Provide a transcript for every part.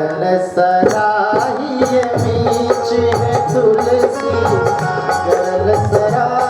गरल सराही मीच है तुलसी गरल सराही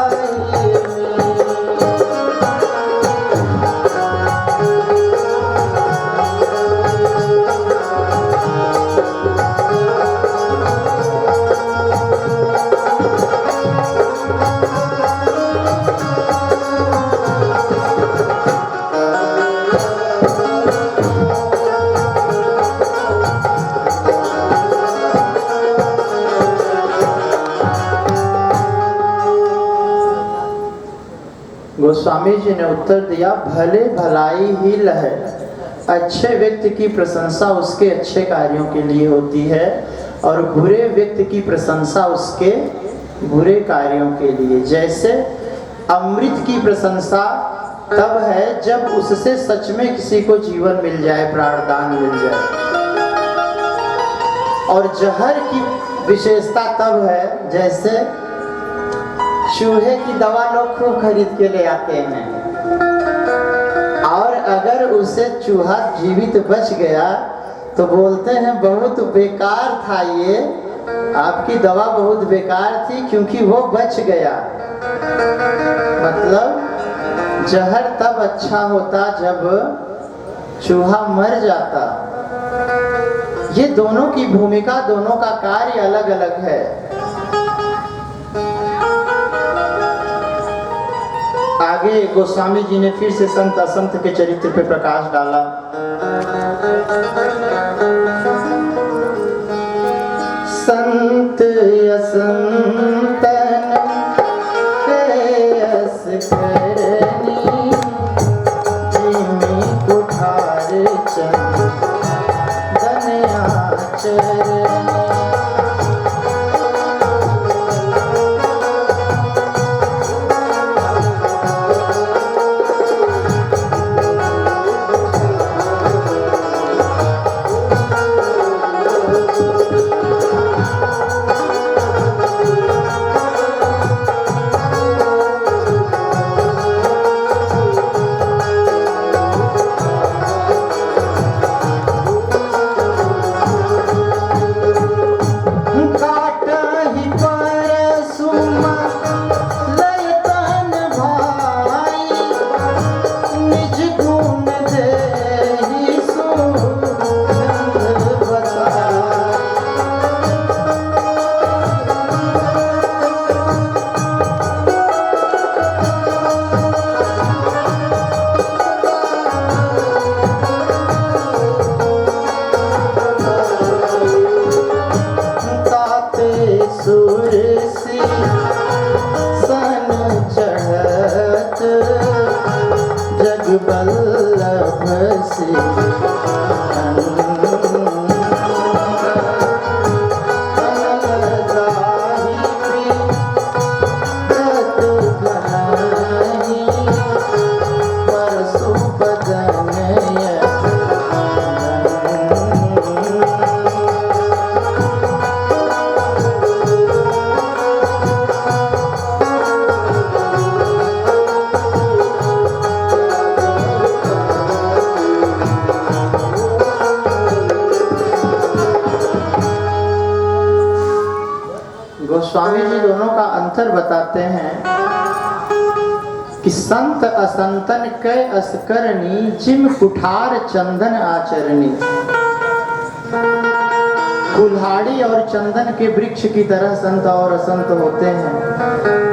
गोस्वामी जी ने उत्तर दिया, भले भलाई ही लहे। अच्छे व्यक्ति की प्रशंसा उसके अच्छे कार्यों के लिए होती है और बुरे व्यक्ति की प्रशंसा उसके बुरे कार्यों के लिए। जैसे अमृत की प्रशंसा तब है जब उससे सच में किसी को जीवन मिल जाए, प्राणदान मिल जाए। और जहर की विशेषता तब है जैसे चूहे की दवा लोग खूब खरीद के ले आते हैं और अगर उसे चूहा जीवित बच गया तो बोलते हैं बहुत बेकार था ये, आपकी दवा बहुत बेकार थी क्योंकि वो बच गया। मतलब जहर तब अच्छा होता जब चूहा मर जाता। ये दोनों की भूमिका, दोनों का कार्य अलग अलग है। आगे गोस्वामी जी ने फिर से संत असंत के चरित्र पे प्रकाश डाला। संत असंतन श्रेयस करनी जिमि कुठार चंदन आचरनी। स्वामी जी दोनों का अंतर बताते हैं कि संत असंतन कै असकरणी जिम कुठार चंदन आचरणी। कुल्हाड़ी और चंदन के वृक्ष की तरह संत और असंत होते हैं।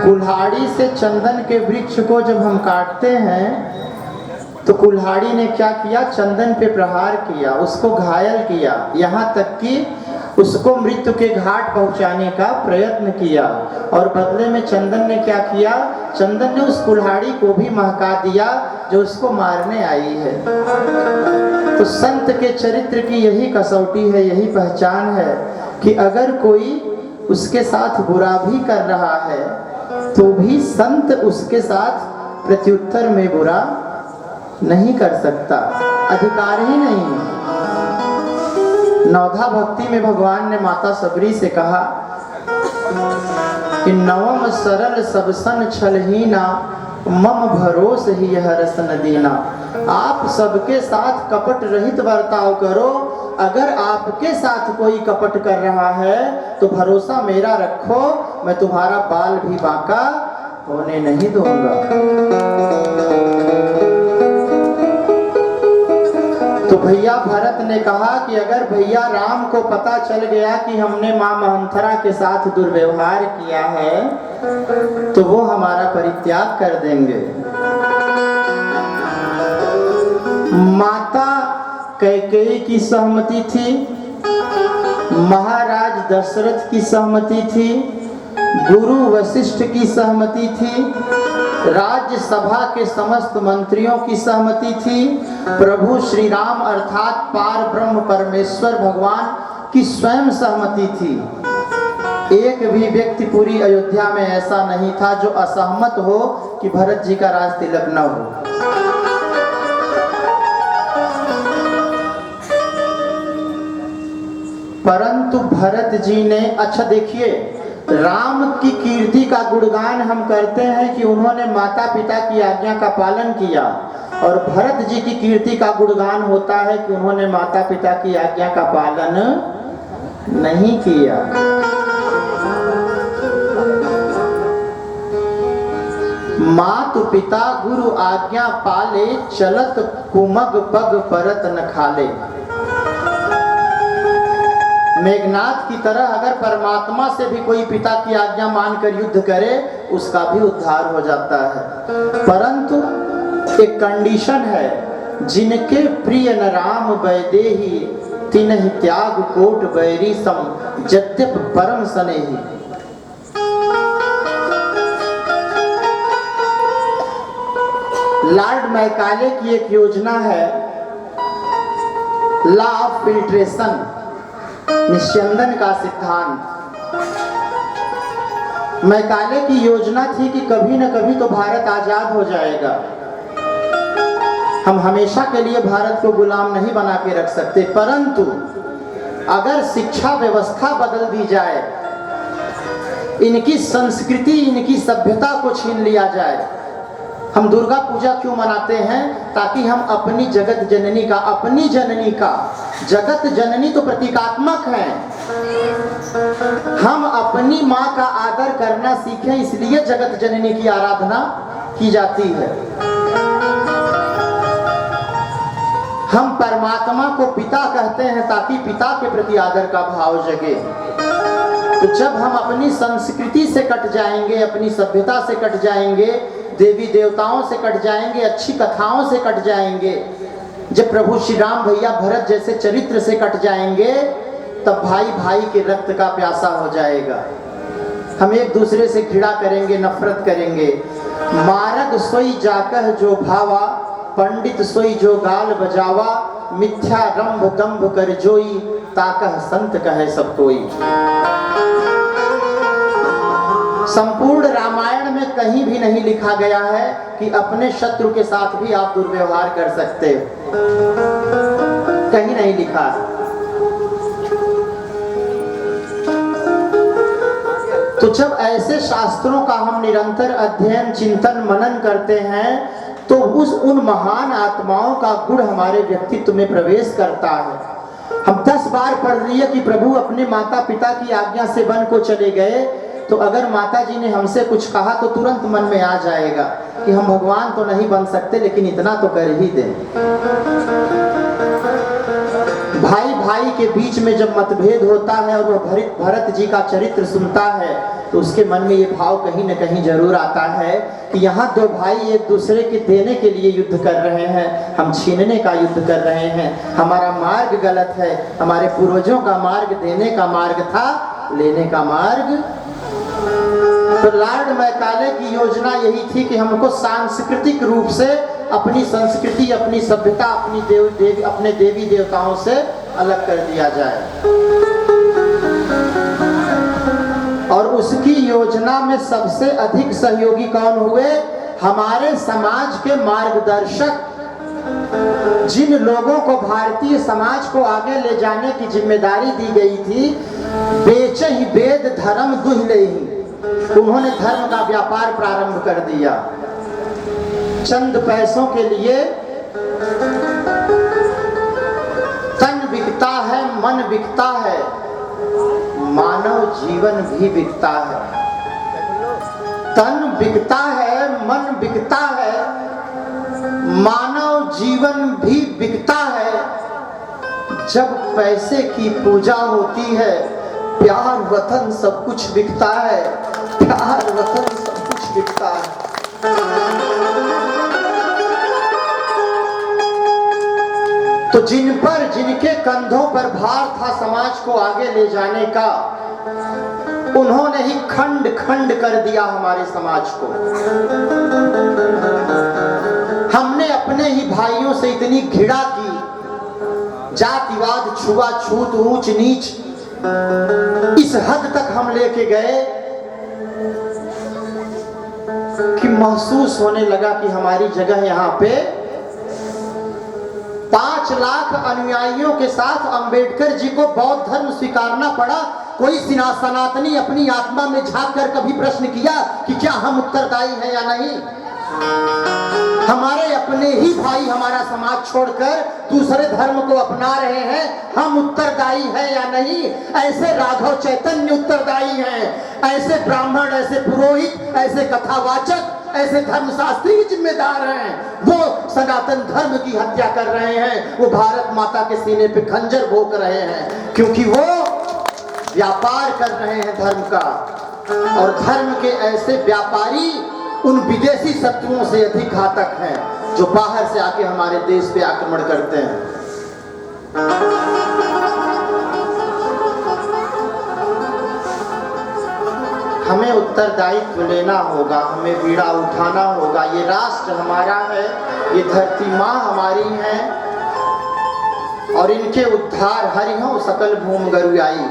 कुल्हाड़ी से चंदन के वृक्ष को जब हम काटते हैं तो कुल्हाड़ी ने क्या किया, चंदन पे प्रहार किया, उसको घायल किया, यहाँ तक कि उसको मृत्यु के घाट पहुंचाने का प्रयत्न किया। और बदले में चंदन ने क्या किया, चंदन ने उस कुल्हाड़ी को भी महका दिया जो उसको मारने आई है। तो संत के चरित्र की यही कसौटी है, यही पहचान है कि अगर कोई उसके साथ बुरा भी कर रहा है तो भी संत उसके साथ प्रत्युत्तर में बुरा नहीं कर सकता, अधिकार ही नहीं। नवधा भक्ति में भगवान ने माता सबरी से कहा कि नवम सरल सबसन छलहीना मम भरोस ही हरस न दीना। आप सबके साथ कपट रहित बर्ताव करो, अगर आपके साथ कोई कपट कर रहा है तो भरोसा मेरा रखो, मैं तुम्हारा बाल भी बांका होने नहीं दूंगा। तो भैया भरत ने कहा कि अगर भैया राम को पता चल गया कि हमने मां मंथरा के साथ दुर्व्यवहार किया है तो वो हमारा परित्याग कर देंगे। माता कैकेयी की सहमति थी, महाराज दशरथ की सहमति थी, गुरु वशिष्ठ की सहमति थी, राज्यसभा के समस्त मंत्रियों की सहमति थी, प्रभु श्री राम अर्थात पार ब्रह्म परमेश्वर भगवान की स्वयं सहमति थी। एक भी व्यक्ति पूरी अयोध्या में ऐसा नहीं था जो असहमत हो कि भरत जी का राज तिलक न हो। परंतु भरत जी ने, अच्छा देखिए, राम की कीर्ति का गुणगान हम करते हैं कि उन्होंने माता पिता की आज्ञा का पालन किया, और भरत जी की कीर्ति का गुणगान होता है कि उन्होंने माता पिता की आज्ञा का पालन नहीं किया। मातु पिता गुरु आज्ञा पाले, चलत कुमग पग परत न खाले। मेघनाथ की तरह अगर परमात्मा से भी कोई पिता की आज्ञा मानकर युद्ध करे उसका भी उद्धार हो जाता है। परंतु एक कंडीशन है, जिनके प्रिय न राम वैदेही, तिन्हि त्याग कोट बैरी सम, यद्यप परम स्नेही। लॉर्ड मैकाले की एक योजना है, लॉ ऑफ फिल्ट्रेशन, निस्यंदन का सिद्धांत। मैकाले की योजना थी कि कभी न कभी तो भारत आजाद हो जाएगा, हम हमेशा के लिए भारत को गुलाम नहीं बना के रख सकते, परंतु अगर शिक्षा व्यवस्था बदल दी जाए, इनकी संस्कृति इनकी सभ्यता को छीन लिया जाए। हम दुर्गा पूजा क्यों मनाते हैं? ताकि हम अपनी जगत जननी का, अपनी जननी का, जगत जननी तो प्रतीकात्मक है, हम अपनी माँ का आदर करना सीखें, इसलिए जगत जननी की आराधना की जाती है। हम परमात्मा को पिता कहते हैं ताकि पिता के प्रति आदर का भाव जगे। तो जब हम अपनी संस्कृति से कट जाएंगे, अपनी सभ्यता से कट जाएंगे, देवी देवताओं से कट जाएंगे, अच्छी कथाओं से कट जाएंगे, जब प्रभु श्री राम भैया भरत जैसे चरित्र से कट जाएंगे, तब भाई भाई के रक्त का प्यासा हो जाएगा। हम एक दूसरे से घृणा करेंगे, नफरत करेंगे। मारग सोई जाकह जो भावा, पंडित सोई जो गाल बजावा, मिथ्या रंभ दंभ कर जोई, ताकह संत कहे सब कोई। संपूर्ण रामायण में कहीं भी नहीं लिखा गया है कि अपने शत्रु के साथ भी आप दुर्व्यवहार कर सकते हो, कहीं नहीं लिखा। तो जब ऐसे शास्त्रों का हम निरंतर अध्ययन चिंतन मनन करते हैं तो उन महान आत्माओं का गुण हमारे व्यक्तित्व में प्रवेश करता है। हम 10 बार पढ़ लिए कि प्रभु अपने माता पिता की आज्ञा से वन को चले गए, तो अगर माता जी ने हमसे कुछ कहा तो तुरंत मन में आ जाएगा कि हम भगवान तो नहीं बन सकते लेकिन इतना तो कर ही दें। भाई भाई के बीच में जब मतभेद होता है और वह भरत जी का चरित्र सुनता है तो उसके मन में ये भाव कहीं न कहीं जरूर आता है कि यहाँ 2 भाई एक दूसरे के देने के लिए युद्ध कर रहे हैं, हम छीनने का युद्ध कर रहे हैं। हमारा मार्ग गलत है, हमारे पूर्वजों का मार्ग देने का मार्ग था, लेने का मार्ग। तो लॉर्ड मैकाले की योजना यही थी कि हमको सांस्कृतिक रूप से अपनी संस्कृति, अपनी सभ्यता, अपने देवी देवताओं से अलग कर दिया जाए। और उसकी योजना में सबसे अधिक सहयोगी कौन हुए? हमारे समाज के मार्गदर्शक, जिन लोगों को भारतीय समाज को आगे ले जाने की जिम्मेदारी दी गई थी। बेचे ही वेद धर्म दुहिले ही, उन्होंने धर्म का व्यापार प्रारंभ कर दिया। चंद पैसों के लिए तन बिकता है, मन बिकता है, मानव जीवन भी बिकता है। तन बिकता है, मन बिकता है, मानव जीवन भी बिकता है। जब पैसे की पूजा होती है, प्यार वतन सब कुछ बिकता है, प्यार वतन सब कुछ बिकता है। तो जिन पर, जिनके कंधों पर भार था समाज को आगे ले जाने का, उन्होंने ही खंड खंड कर दिया हमारे समाज को। हमने अपने ही भाइयों से इतनी घृणा की, जातिवाद, छुआछूत, ऊंच नीच, इस हद तक हम लेके गए कि महसूस होने लगा कि हमारी जगह यहाँ पे 5 लाख अनुयायियों के साथ अंबेडकर जी को बौद्ध धर्म स्वीकारना पड़ा। कोई सनातनी अपनी आत्मा में झांक कर कभी प्रश्न किया कि क्या हम उत्तरदायी हैं या नहीं? हमारे अपने ही भाई हमारा समाज छोड़कर दूसरे धर्म को अपना रहे हैं, हम उत्तरदायी हैं या नहीं? ऐसे राघव चैतन्य उत्तरदायी हैं, ऐसे ब्राह्मण, ऐसे पुरोहित, ऐसे कथावाचक, ऐसे धर्मशास्त्री जिम्मेदार हैं। वो सनातन धर्म की हत्या कर रहे हैं, वो भारत माता के सीने पे खंजर भोंक रहे हैं, क्योंकि वो व्यापार कर रहे हैं धर्म का। और धर्म के ऐसे व्यापारी उन विदेशी शत्रुओं से अधिक घातक हैं जो बाहर से आके हमारे देश पे आक्रमण करते हैं। हमें उत्तरदायित्व लेना होगा, हमें बीड़ा उठाना होगा। ये राष्ट्र हमारा है, ये धरती माँ हमारी है, और इनके उद्धार हरिहो सकल भूमि गरुआई।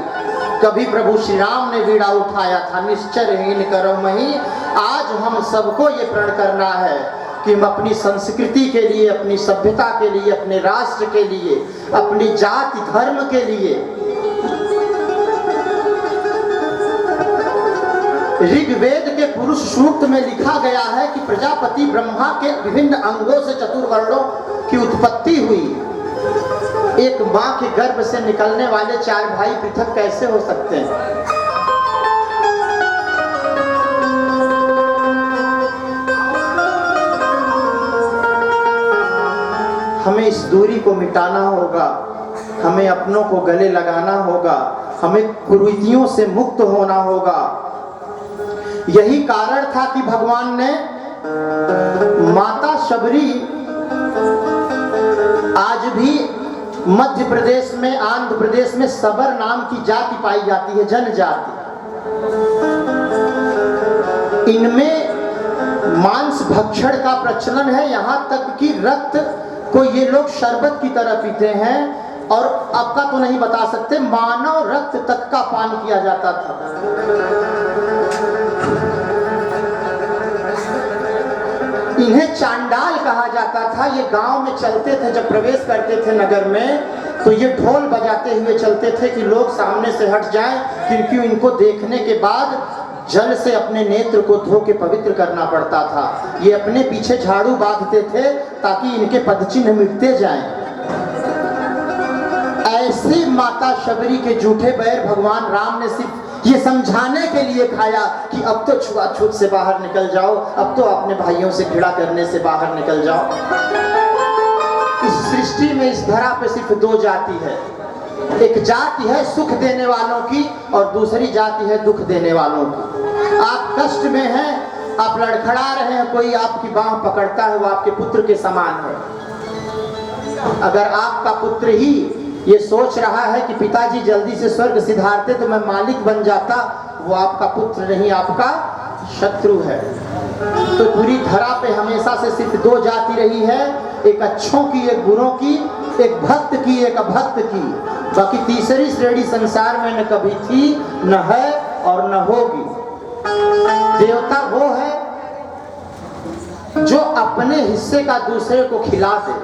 कभी प्रभु श्री राम ने बीड़ा उठाया था, निश्चरहीन करो मही। आज हम सबको ये प्रण करना है कि हम अपनी संस्कृति के लिए, अपनी सभ्यता के लिए, अपने राष्ट्र के लिए, अपनी जाति धर्म के लिए। ऋग्वेद के पुरुष सूक्त में लिखा गया है कि प्रजापति ब्रह्मा के विभिन्न अंगों से चतुर्वर्णों की उत्पत्ति हुई। एक मां के गर्भ से निकलने वाले 4 भाई पृथक कैसे हो सकते हैं? हमें इस दूरी को मिटाना होगा, हमें अपनों को गले लगाना होगा, हमें कुरीतियों से मुक्त होना होगा। यही कारण था कि भगवान ने माता शबरी, आज भी मध्य प्रदेश में, आंध्र प्रदेश में सबर नाम की जाति पाई जाती है, जनजाति। इनमें मांस भक्षण का प्रचलन है, यहाँ तक कि रक्त को ये लोग शरबत की तरह पीते हैं। और आपका तो नहीं बता सकते, मानव रक्त तक का पान किया जाता था। इन्हें चांडाल कहा जाता था। ये गांव में चलते थे, जब प्रवेश करते थे नगर में, तो ये ढोल बजाते हुए चलते थे कि लोग सामने से हट जाएं, क्योंकि इनको देखने के बाद जल से अपने नेत्र को धो के पवित्र करना पड़ता था। ये अपने पीछे झाड़ू बांधते थे ताकि इनके पदचिन्ह मिटते जाएं। ऐसी माता शबरी के झूठे बैर भगवान राम ने सिर्फ ये समझाने के लिए खाया कि अब तो छुआछूत से बाहर निकल जाओ, अब तो अपने भाइयों से घृणा करने से बाहर निकल जाओ। इस सृष्टि में, इस धरा पे सिर्फ 2 जाति है। एक जाति है सुख देने वालों की, और दूसरी जाति है दुख देने वालों की। आप कष्ट में हैं, आप लड़खड़ा रहे हैं, कोई आपकी बांह पकड़ता है, वो आपके पुत्र के समान है। अगर आपका पुत्र ही ये सोच रहा है कि पिताजी जल्दी से स्वर्ग सिधारते तो मैं मालिक बन जाता, वो आपका पुत्र नहीं, आपका शत्रु है। तो पूरी धरा पे हमेशा से सिर्फ 2 जाति रही है, एक अच्छों की, एक बुरों की, एक भक्त की, एक अभक्त की। बाकी तीसरी श्रेणी संसार में न कभी थी, न है और न होगी। देवता वो है जो अपने हिस्से का दूसरे को खिला दे,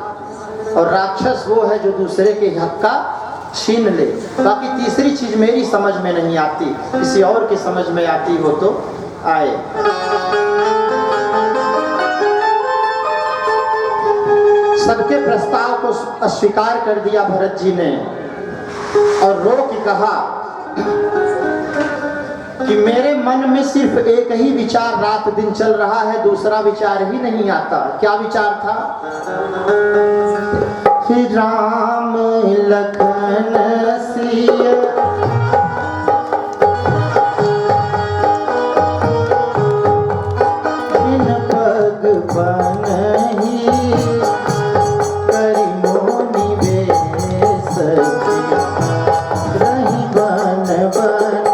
और राक्षस वो है जो दूसरे के हक का छीन ले। बाकी तीसरी चीज मेरी समझ में नहीं आती, किसी और की समझ में आती हो तो आए। सबके प्रस्ताव को अस्वीकार कर दिया भरत जी ने। और रो के कहा कि मेरे मन में सिर्फ एक ही विचार रात दिन चल रहा है, दूसरा विचार ही नहीं आता। क्या विचार था? कि राम लखन सिया बिन पग बनहि करि मोनि बेस रहि बन बन।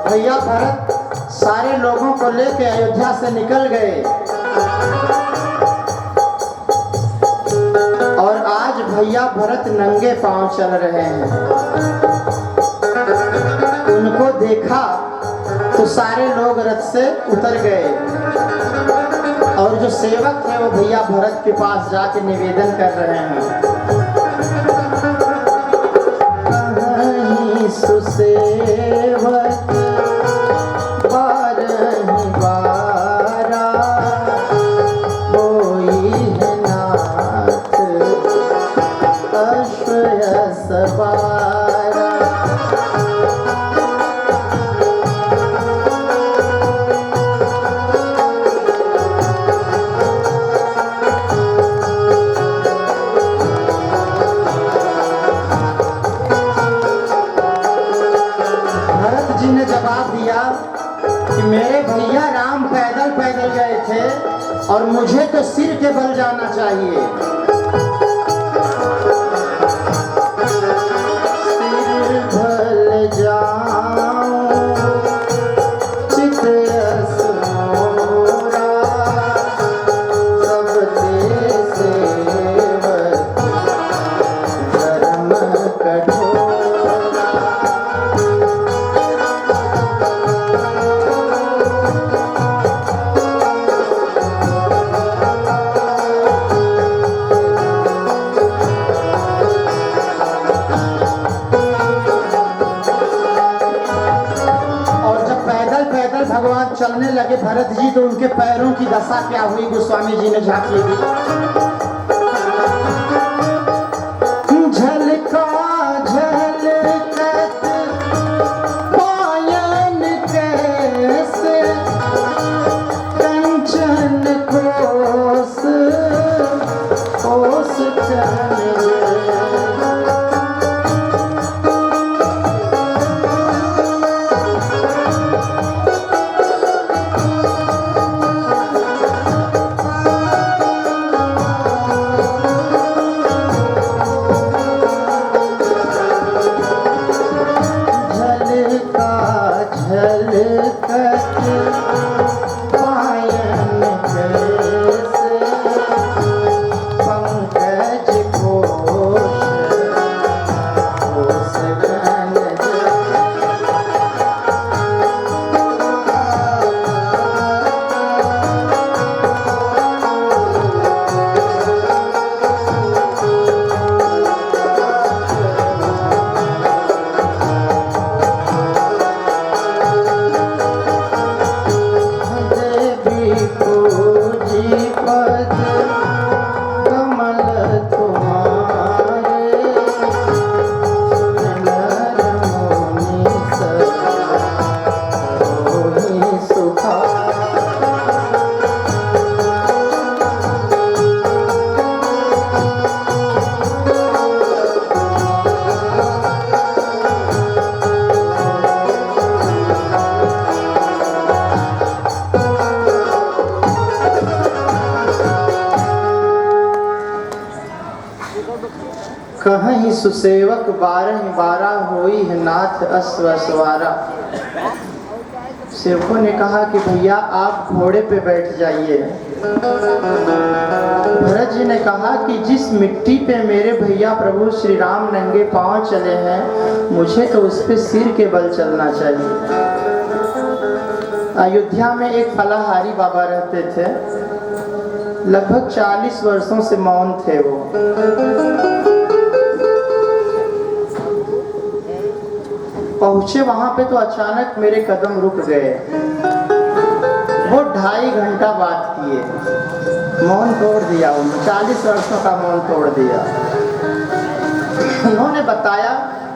भैया भरत सारे लोगों को लेकर अयोध्या से निकल गए और आज भैया भरत नंगे पांव चल रहे हैं। उनको देखा तो सारे लोग रथ से उतर गए और जो सेवक थे वो भैया भरत के पास जाके निवेदन कर रहे हैं। सुसेवक बारहि बारा होई है नाथ अश्वयस बारा। जवाब दिया कि मेरे भैया राम पैदल पैदल गए थे और मुझे तो सिर के बल जाना चाहिए। सिर भल जाऊं चित यस मोरा सब ते सेवक धर्म कठोरा। भगवान चलने लगे भरत जी तो उनके पैरों की दशा क्या हुई गोस्वामी जी ने झांकी दी। झलका झलकत पायन कैसे कंचन कोस कोस चले। कहीं सुसेवक 12 होई है नाथ अश्व सवारा। सेवकों ने कहा कि भैया आप घोड़े पे बैठ जाइए। भरत जी ने कहा कि जिस मिट्टी पे मेरे भैया प्रभु श्री राम नंगे पांव चले हैं, मुझे तो उस पे सिर के बल चलना चाहिए। अयोध्या में एक फलाहारी बाबा रहते थे, लगभग 40 वर्षों से मौन थे वो। पहुंचे वहां पे तो अचानक मेरे कदम रुक गए। वो 2.5 घंटा बात किए, मौन तोड़ दिया। उन्होंने 40 वर्षों का मौन तोड़ दिया। उन्होंने बताया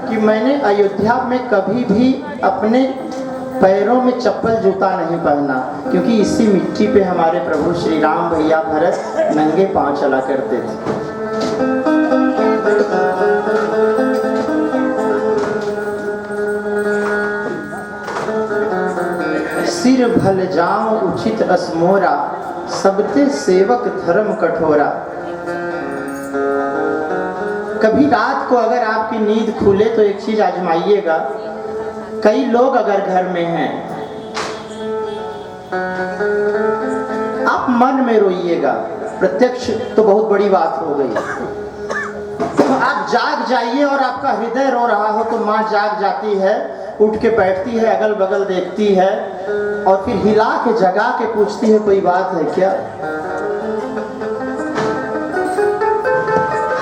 कि मैंने अयोध्या में कभी भी अपने पैरों में चप्पल जूता नहीं पहना, क्योंकि इसी मिट्टी पे हमारे प्रभु श्री राम भैया भरत नंगे पांव चला करते थे। सिर भल जाऊं उचित असमोरा, सबते सेवक धर्म कठोरा। कभी रात को अगर आपकी नींद खुले तो एक चीज आजमाइएगा। कई लोग अगर घर में हैं, आप मन में रोइएगा, प्रत्यक्ष तो बहुत बड़ी बात हो गई। आप जाग जाइए और आपका हृदय रो रहा हो तो माँ जाग जाती है, उठ के बैठती है, अगल बगल देखती है और फिर हिला के जगा के पूछती है कोई बात है क्या।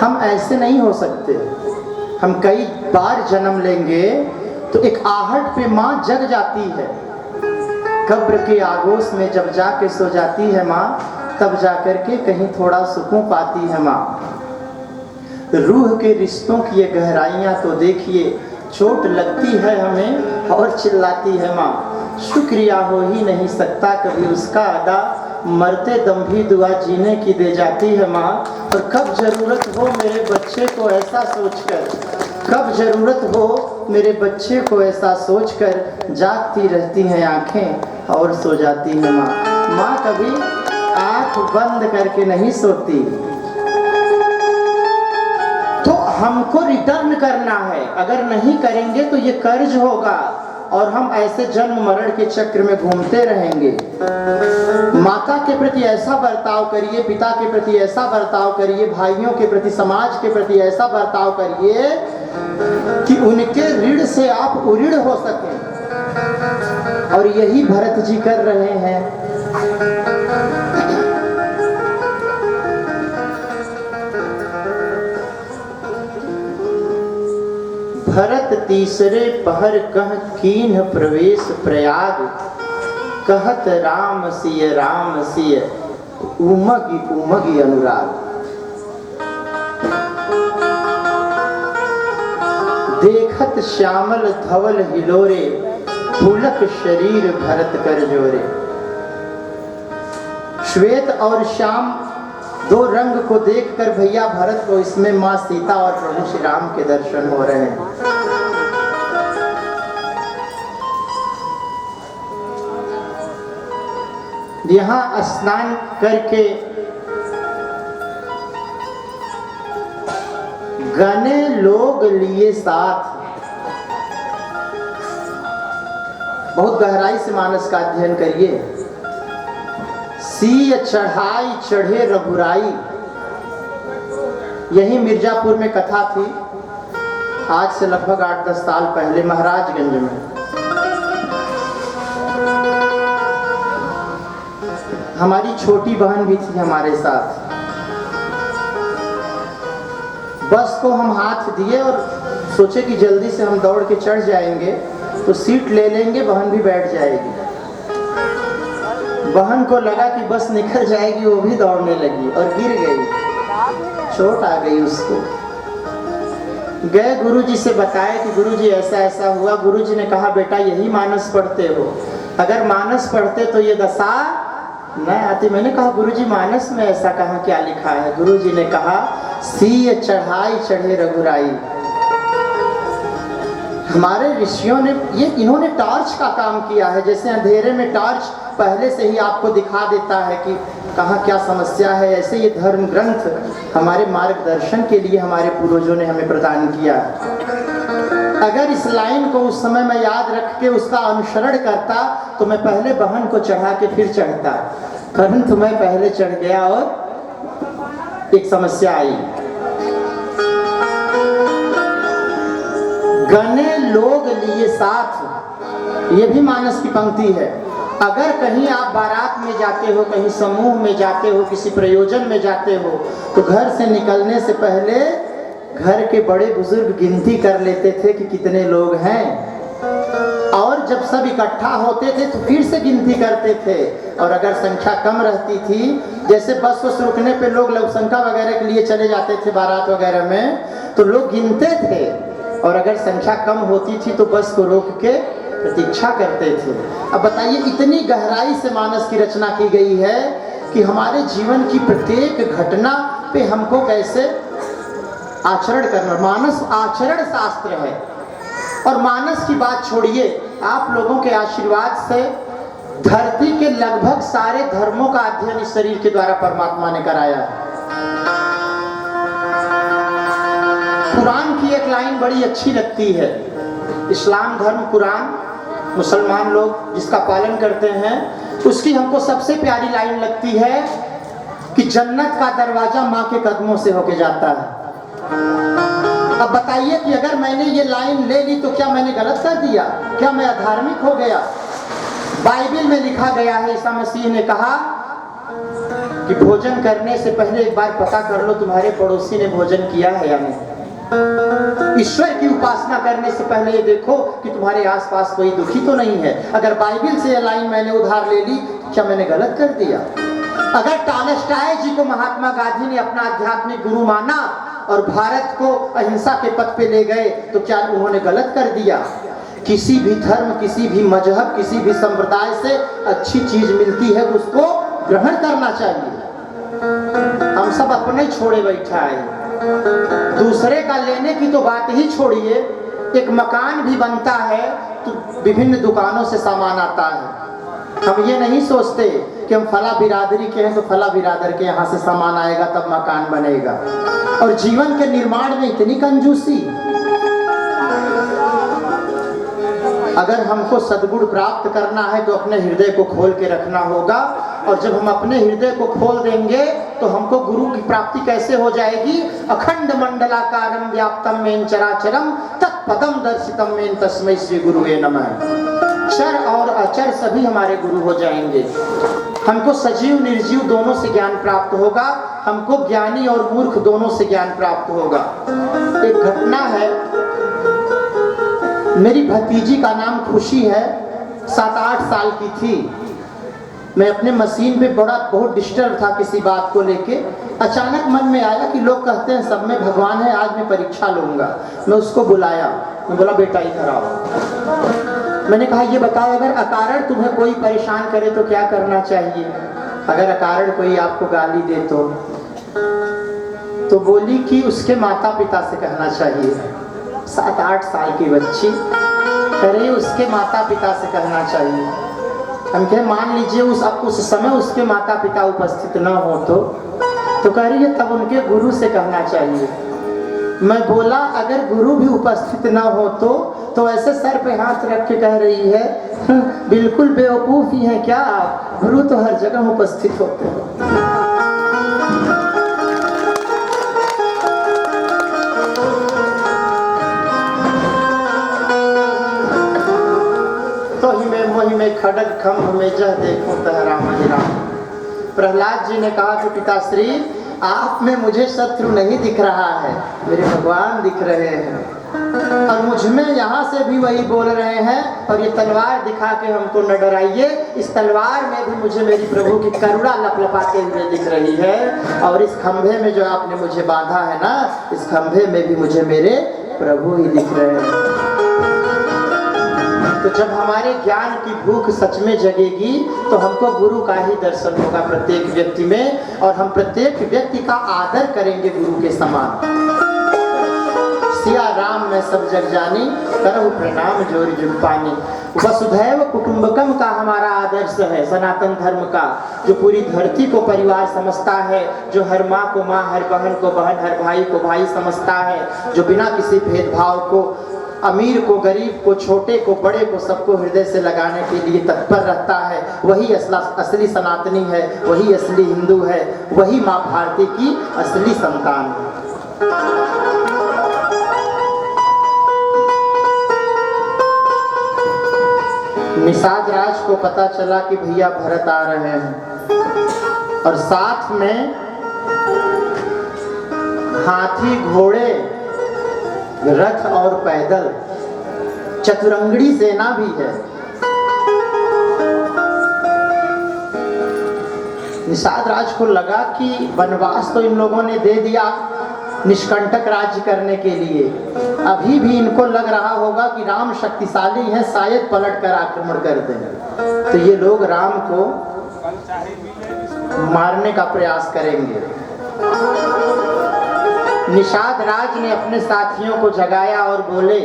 हम ऐसे नहीं हो सकते। हम कई बार जन्म लेंगे तो एक आहट पे माँ जग जाती है। कब्र के आगोश में जब जाके सो जाती है माँ, तब जाकर के कहीं थोड़ा सुकून पाती है माँ। रूह के रिश्तों की ये गहराइयाँ तो देखिए, चोट लगती है हमें और चिल्लाती है माँ। शुक्रिया हो ही नहीं सकता कभी उसका अदा, मरते दम भी दुआ जीने की दे जाती है माँ। और कब जरूरत हो मेरे बच्चे को ऐसा सोचकर, कब जरूरत हो मेरे बच्चे को ऐसा सोचकर, जागती रहती हैं आंखें और सो जाती है माँ। माँ कभी आंख बंद करके नहीं सोती। तो हमको रिटर्न करना है, अगर नहीं करेंगे तो ये कर्ज होगा और हम ऐसे जन्म मरण के चक्र में घूमते रहेंगे। माता के प्रति ऐसा बर्ताव करिए, पिता के प्रति ऐसा बर्ताव करिए, भाइयों के प्रति, समाज के प्रति ऐसा बर्ताव करिए कि उनके ऋण से आप उऋण हो सकें। और यही भरत जी कर रहे हैं। भरत तीसरे पहर कह कीन्ह प्रवेश प्रयाग, कहत राम सिय उमगी उमगी अनुराग। देखत श्यामल धवल हिलोरे, पुलक शरीर भरत कर जोरे। श्वेत और श्याम दो रंग को देखकर भैया भरत को इसमें माँ सीता और प्रभु श्री राम के दर्शन हो रहे हैं। यहाँ स्नान करके गने लोग लिए साथ। बहुत गहराई से मानस का अध्ययन करिए। सीय चढ़ाई चढ़े रघुराई, यही मिर्जापुर में कथा थी, आज से लगभग 8-10 साल पहले महाराजगंज में। हमारी छोटी बहन भी थी हमारे साथ। बस को हम हाथ दिए और सोचे कि जल्दी से हम दौड़ के चढ़ जाएंगे तो सीट ले लेंगे, बहन भी बैठ जाएगी। बहन को लगा कि बस निकल जाएगी, वो भी दौड़ने लगी और गिर गई, चोट आ गई उसको। गए गुरुजी से बताया कि गुरुजी ऐसा ऐसा हुआ। गुरुजी ने कहा बेटा यही मानस पढ़ते हो, अगर मानस पढ़ते तो ये दशा न आती। मैंने कहा गुरुजी मानस में ऐसा कहाँ क्या लिखा है? गुरुजी ने कहा सीय चढ़ाई चढ़े रघुराई। हमारे ऋषियों ने इन्होंने टॉर्च का काम किया है। जैसे अंधेरे में टॉर्च पहले से ही आपको दिखा देता है कि कहाँ क्या समस्या है। ऐसे ये धर्म ग्रंथ हमारे मार्गदर्शन के लिए हमारे पूर्वजों ने हमें प्रदान किया। अगर इस लाइन को उस समय मैं याद रख के उसका अनुसरण करता तो मैं पहले बहन को चढ़ा के फिर चढ़ता, परंतु मैं पहले चढ़ गया और एक समस्या आई। गने लोग लिए साथ, ये भी मानस की पंक्ति है। अगर कहीं आप बारात में जाते हो, कहीं समूह में जाते हो, किसी प्रयोजन में जाते हो, तो घर से निकलने से पहले घर के बड़े बुजुर्ग गिनती कर लेते थे कि कितने लोग हैं, और जब सब इकट्ठा होते थे तो फिर से गिनती करते थे। और अगर संख्या कम रहती थी, जैसे बस वस रुकने पे लोग लवसंका वगैरह के लिए चले जाते थे बारात वगैरह में, तो लोग गिनते थे, और अगर संख्या कम होती थी तो बस को रोक के प्रतीक्षा करते थे। अब बताइए, इतनी गहराई से मानस की रचना की गई है कि हमारे जीवन की प्रत्येक घटना पे हमको कैसे आचरण करना। मानस आचरण शास्त्र है। और मानस की बात छोड़िए, आप लोगों के आशीर्वाद से धरती के लगभग सारे धर्मों का अध्ययन इस शरीर के द्वारा परमात्मा ने कराया है। कुरान की एक लाइन बड़ी अच्छी लगती है। इस्लाम धर्म कुरान, मुसलमान लोग जिसका पालन करते हैं, उसकी हमको सबसे प्यारी लाइन लगती है कि जन्नत का दरवाजा माँ के कदमों से होके जाता है। अब बताइए कि अगर मैंने ये लाइन ले ली तो क्या मैंने गलत कर दिया? क्या मैं अधार्मिक हो गया? बाइबल में लिखा गया है, ईसा मसीह ने कहा कि भोजन करने से पहले एक बार पता कर लो तुम्हारे पड़ोसी ने भोजन किया है या नहीं। ईश्वर की उपासना करने से पहले ये देखो कि तुम्हारे आसपास कोई दुखी तो नहीं है। अगर बाइबल से ये लाइन मैंने उधार ले ली, क्या मैंने गलत कर दिया? अगर टॉलस्टॉय जी को महात्मा गांधी ने अपना आध्यात्मिक गुरु माना और भारत को अहिंसा के पथ पे ले गए, तो क्या उन्होंने गलत कर दिया? किसी भी धर्म, किसी भी मजहब, किसी भी संप्रदाय से अच्छी चीज मिलती है तो उसको ग्रहण करना चाहिए। हम सब अपने छोड़े बैठा है, दूसरे का लेने की तो बात ही छोड़िए। एक मकान भी बनता है तो विभिन्न दुकानों से सामान आता है। हम ये नहीं सोचते कि हम फला बिरादरी के हैं तो फला बिरादर के यहाँ से सामान आएगा तब मकान बनेगा। और जीवन के निर्माण में इतनी कंजूसी। अगर हमको सद्गुण प्राप्त करना है तो अपने हृदय को खोल के रखना होगा, और जब हम अपने हृदय को खोल देंगे तो हमको गुरु की प्राप्ति कैसे हो जाएगी? अखंड मंडलाकारं व्याप्तम मेन चराचरम तत्पदम दर्शितम मेन तस्मै श्री गुरुवे नमः। चर और अचर सभी हमारे गुरु हो जाएंगे। हमको सजीव निर्जीव दोनों से ज्ञान प्राप्त होगा, हमको ज्ञानी और मूर्ख दोनों से ज्ञान प्राप्त होगा। एक घटना है, मेरी भतीजी का नाम खुशी है, 7-8 साल की थी। मैं अपने मशीन पे बहुत डिस्टर्ब था किसी बात को लेके। अचानक मन में आया कि लोग कहते हैं सब में भगवान है, आज मैं परीक्षा लूंगा। मैं उसको बुलाया, मैं बोला बेटा इधर आओ। मैंने कहा ये बताओ, अगर अकारण तुम्हें कोई परेशान करे तो क्या करना चाहिए? अगर अकारण कोई आपको गाली दे तो बोली कि उसके माता पिता से कहना चाहिए। 7-8 साल की बच्ची करे उसके माता पिता से कहना चाहिए। हम कहे मान लीजिए उस समय उसके माता पिता उपस्थित न हो तो कह रही है तब उनके गुरु से कहना चाहिए। मैं बोला अगर गुरु भी उपस्थित न हो तो ऐसे सर पे हाथ रख के कह रही है बिल्कुल बेवकूफ ही है क्या आप? गुरु तो हर जगह उपस्थित होते हैं। मोहि में खड़ग खम्भ में जह देखो तहरा महिरा। प्रहलाद जी ने कहा कि पिताश्री आप में मुझे शत्रु नहीं दिख रहा है, मेरे भगवान दिख रहे हैं, और मुझ में यहाँ से भी वही बोल रहे हैं। और ये तलवार दिखा के हमको न डराइए, इस तलवार में भी मुझे मेरी प्रभु की करुणा लपलपाते हुए दिख रही है। और इस खंभे में जो आपने मुझे बांधा है ना, इस खंभे में भी मुझे मेरे प्रभु ही दिख रहे हैं। तो जब हमारे ज्ञान की भूख सच में जगेगी तो हमको गुरु का ही दर्शन होगा प्रत्येक व्यक्ति में, और हम प्रत्येक व्यक्ति का आदर करेंगे गुरु के समान। सिया राम में सब जग जानी, करहु प्रणाम जोर जुग पानी। वसुधैव कुटुंबकम का हमारा आदर्श है सनातन धर्म का, जो पूरी धरती को परिवार समझता है, जो हर माँ को माँ, हर बहन को बहन, हर भाई को भाई समझता है, जो बिना किसी भेदभाव को, अमीर को गरीब को, छोटे को बड़े को, सबको हृदय से लगाने के लिए तत्पर रहता है, वही असली सनातनी है, वही असली हिंदू है, वही माँ भारती की असली संतान है। निषाद राज को पता चला कि भैया भरत आ रहे हैं और साथ में हाथी, घोड़े, रथ और पैदल चतुरंगड़ी सेना भी है। निषाद राज को लगा कि वनवास तो इन लोगों ने दे दिया निष्कंटक राज्य करने के लिए, अभी भी इनको लग रहा होगा कि राम शक्तिशाली हैं, शायद पलट कर आक्रमण कर दें, तो ये लोग राम को मारने का प्रयास करेंगे। निषाद राज ने अपने साथियों को जगाया और बोले,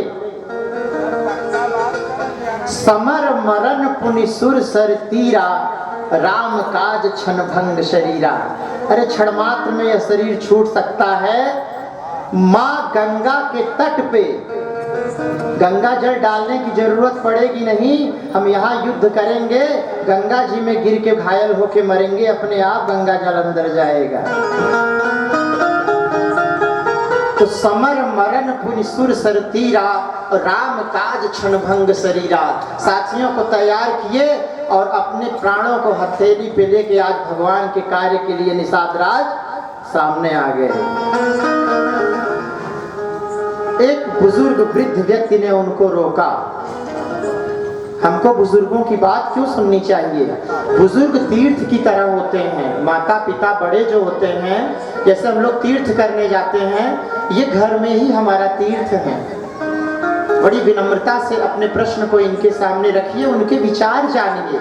समर मरण पुनि सुर सर तीरा, राम काज क्षण भंग शरीरा। अरे क्षण मात्र में यह शरीर छूट सकता है। माँ गंगा के तट पे गंगा जल डालने की जरूरत पड़ेगी नहीं, हम यहाँ युद्ध करेंगे, गंगा जी में गिर के घायल होके मरेंगे, अपने आप गंगा जल अंदर जाएगा। तो समर मरण पुनि सुर सर तीरा, राम काज क्षण भंग शरीरा। साथियों को तैयार किए और अपने प्राणों को हथेली पे लेके आज भगवान के कार्य के लिए निषाद राज सामने आ गए। एक बुजुर्ग वृद्ध व्यक्ति ने उनको रोका। हमको बुजुर्गों की बात क्यों सुननी चाहिए? बुजुर्ग तीर्थ की तरह होते हैं। माता पिता बड़े जो होते हैं, जैसे हम लोग तीर्थ करने जाते हैं, ये घर में ही हमारा तीर्थ है। बड़ी विनम्रता से अपने प्रश्न को इनके सामने रखिए, उनके विचार जानिए।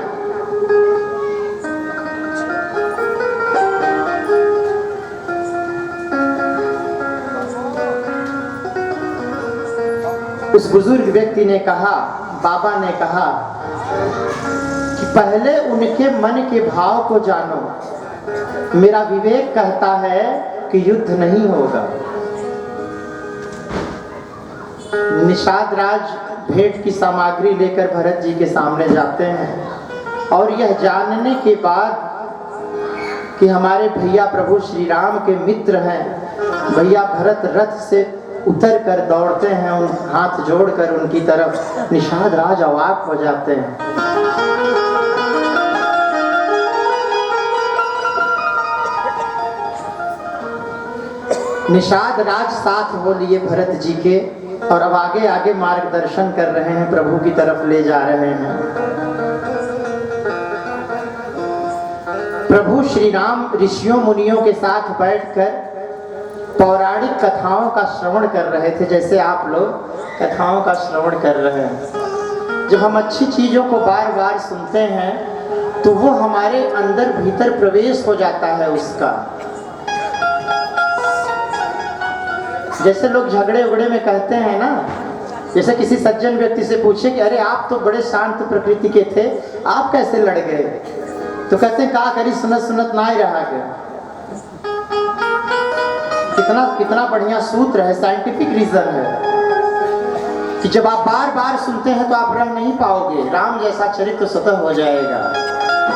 उस बुजुर्ग व्यक्ति ने कहा, बाबा ने कहा कि पहले उनके मन के भाव को जानो। मेरा विवेक कहता है कि युद्ध नहीं होगा। निषाद राज भेंट की सामग्री लेकर भरत जी के सामने जाते हैं और यह जानने के बाद कि हमारे भैया प्रभु श्री राम के मित्र हैं, भैया भरत रथ से उतर कर दौड़ते हैं, उन हाथ जोड़कर उनकी तरफ। निषाद राज अवाक हो जाते हैं। निषाद राज साथ हो लिए भरत जी के और अब आगे आगे मार्गदर्शन कर रहे हैं, प्रभु की तरफ ले जा रहे हैं। प्रभु श्री राम ऋषियों मुनियों के साथ बैठकर पौराणिक कथाओं का श्रवण कर रहे थे, जैसे आप लोग कथाओं का श्रवण कर रहे हैं। जब हम अच्छी चीजों को बार बार सुनते हैं तो वो हमारे अंदर भीतर प्रवेश हो जाता है उसका। जैसे लोग झगड़े उगड़े में कहते हैं ना, जैसे किसी सज्जन व्यक्ति से पूछे कि अरे आप तो बड़े शांत प्रकृति के थे, आप कैसे लड़ गए? तो कहते हैं का करी सुनत सुनत ना ही रहा गया। कितना बढ़िया सूत्र है, साइंटिफिक रीजन है कि जब आप बार बार सुनते हैं तो आप रह नहीं पाओगे। राम जैसा चरित्र स्वतः हो जाएगा,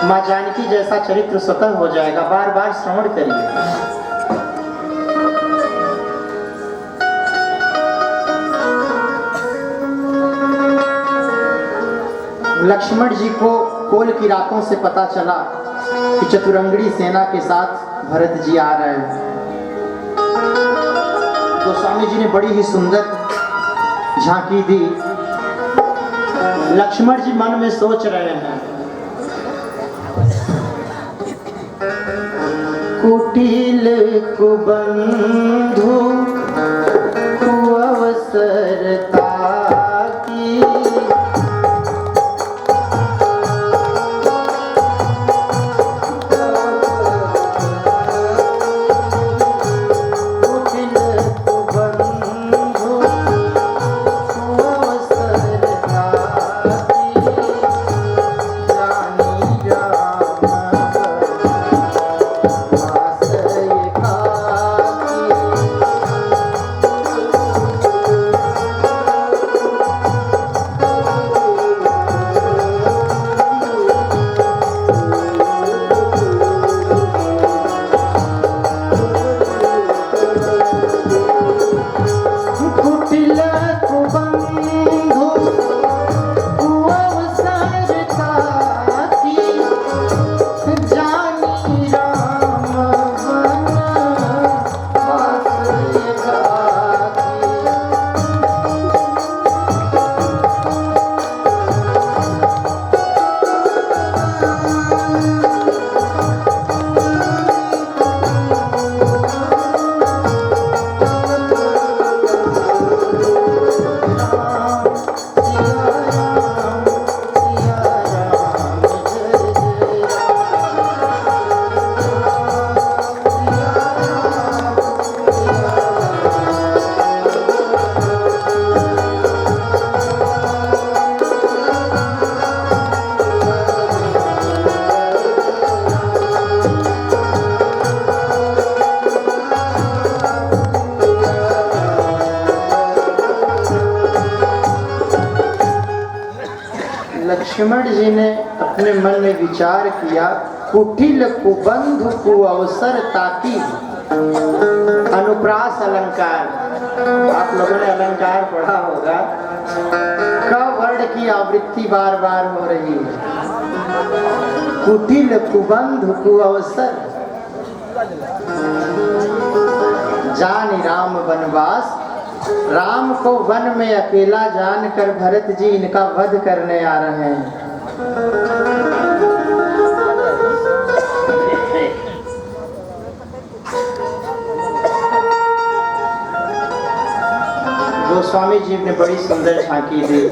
माँ जानकी जैसा चरित्र स्वतः हो जाएगा। बार बार श्रवण करिए। लक्ष्मण जी को कोल की रातों से पता चला कि चतुरंगड़ी सेना के साथ भरत जी आ रहे हैं। गोस्वामी जी ने बड़ी ही सुंदर झांकी दी। लक्ष्मण जी मन में सोच रहे हैं, कुटिल कुबंधु कुअवसरता की, लक्ष्मण जी ने अपने मन में विचार किया, कुटिल कुबंध कुअवसर ताकि। अनुप्रास अलंकार, आप लोगों ने अलंकार पढ़ा होगा। क वर्ण की आवृत्ति बार बार हो रही है। कुटिल कुबंध कुअवसर जानि राम वनवास। राम को वन में अकेला जानकर भरत जी इनका वध करने आ रहे हैं। गोस्वामी जी ने बड़ी सुंदर झांकी दी।